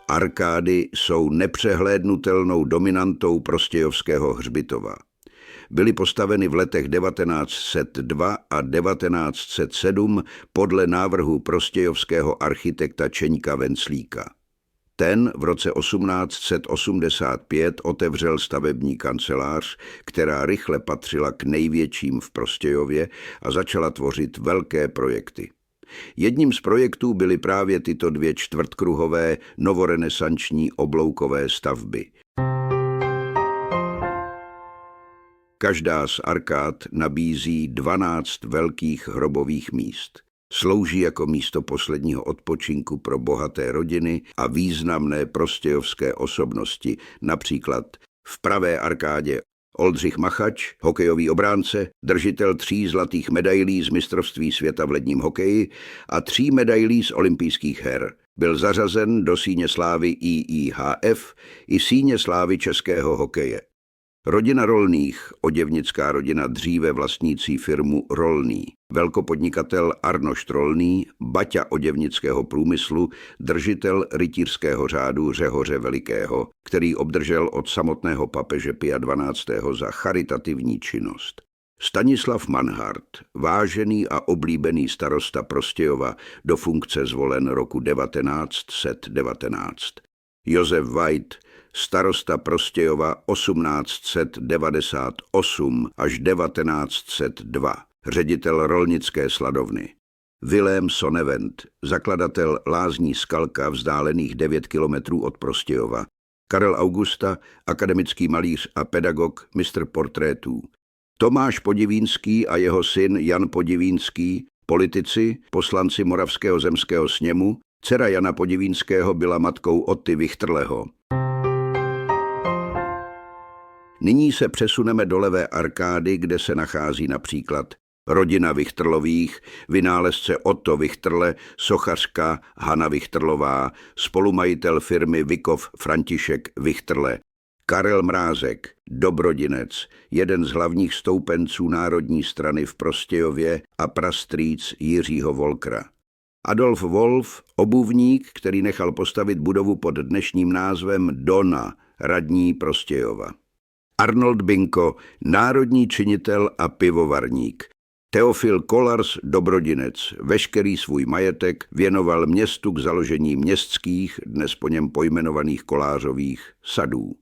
Arkády jsou nepřehlédnutelnou dominantou prostějovského hřbitova. Byly postaveny v letech 1902 a 1907 podle návrhu prostějovského architekta Čeňka Venclíka. Ten v roce 1885 otevřel stavební kancelář, která rychle patřila k největším v Prostějově a začala tvořit velké projekty. Jedním z projektů byly právě tyto dvě čtvrtkruhové novorenesanční obloukové stavby. Každá z arkád nabízí 12 velkých hrobových míst. Slouží jako místo posledního odpočinku pro bohaté rodiny a významné prostějovské osobnosti, například v pravé arkádě Oldřich Machač, hokejový obránce, držitel 3 zlatých medailí z mistrovství světa v ledním hokeji a 3 medailí z olympijských her. Byl zařazen do síně slávy IIHF i síně slávy českého hokeje. Rodina Rolných, oděvnická rodina dříve vlastnící firmu Rolný, velkopodnikatel Arnošt Rolný, baťa oděvnického průmyslu, držitel rytířského řádu Řehoře Velikého, který obdržel od samotného papeže Pia XII. Za charitativní činnost. Stanislav Manhart, vážený a oblíbený starosta Prostějova, do funkce zvolen roku 1919. Josef White, starosta Prostějova 1898 až 1902, ředitel rolnické sladovny. Vilém Sonnevent, zakladatel lázní Skalka vzdálených 9 kilometrů od Prostějova. Karel Augusta, akademický malíř a pedagog, mistr portrétů. Tomáš Podivínský a jeho syn Jan Podivínský, politici, poslanci Moravského zemského sněmu. Dcera Jana Podivínského byla matkou Otty Vichtrleho. Nyní se přesuneme do levé arkády, kde se nachází například rodina Vichtrlových, vynálezce Otto Vichtrle, sochařka Hana Vichtrlová, spolumajitel firmy Vikov František Vichtrle, Karel Mrázek, dobrodinec, jeden z hlavních stoupenců Národní strany v Prostějově a prastrýc Jiřího Volkra. Adolf Wolf, obuvník, který nechal postavit budovu pod dnešním názvem Dona, radní Prostějova. Arnold Binko, národní činitel a pivovarník. Teofil Kolars, dobrodinec, veškerý svůj majetek věnoval městu k založení městských, dnes po něm pojmenovaných kolářových sadů.